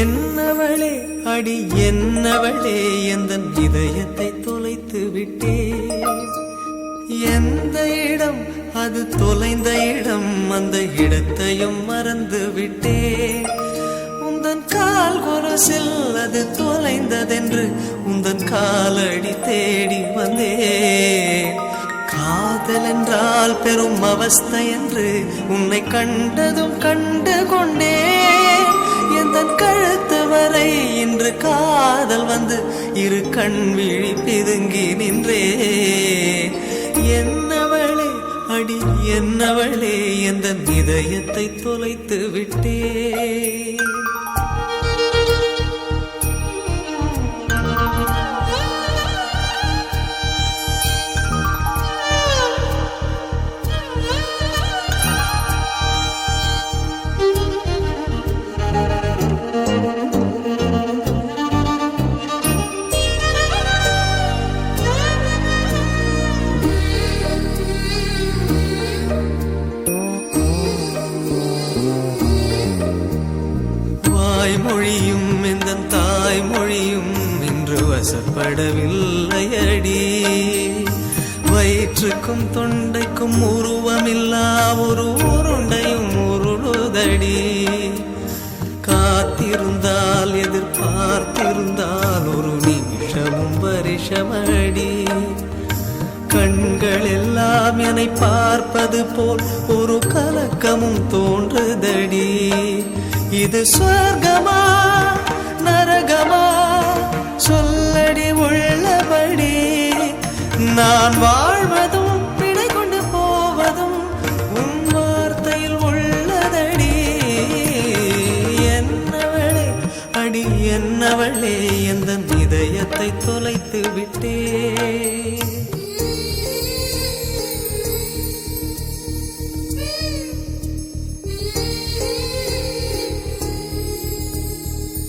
என்னவளே அடி என்னவளே எந்தன் இதயத்தை தொலைத்து விட்டே. எந்த இடம் அது தொலைந்த இடம், அந்த இடத்தையும் மறந்து விட்டே. உந்தன் கால் கொரசில் அது தொலைந்ததென்று உந்தன் காலடி தேடி வந்தே. காதல் என்றால் பெரும் அவஸ்தை என்று உன்னை கண்டதும் கண்டு கொண்டே. எந்தன் கழுத்து வரை இன்று காதல் வந்து இரு கண் விழி பிதுங்கி நின்றே. என்னவளே அடி என்னவளே எந்தன் இதயத்தை தொலைத்து விட்டே. மொழியும் இந்த தாய்மொழியும் இன்று வசப்படவில்லையடி. வயிற்றுக்கும் தொண்டைக்கும் உருவமில்லா ஒரு உருண்டையும் உருளுதடி. காத்திருந்தால் எதிர்பார்த்திருந்தால் ஒரு நிமிஷமும் வருஷமடி. கண்கள் எல்லாம் என்னை பார்ப்பது போல் ஒரு கலக்கமும் தோன்றுதடி. இது சொர்க்கமா நரகமா சொல்லடி உள்ளபடி. நான் வாழ்வதும் பிழை கொண்டு போவதும் உன் வார்த்தையில் உள்ளதடி. என்னவளே அடி என்னவளே எந்தன் இதயத்தை தொலைத்து விட்டே.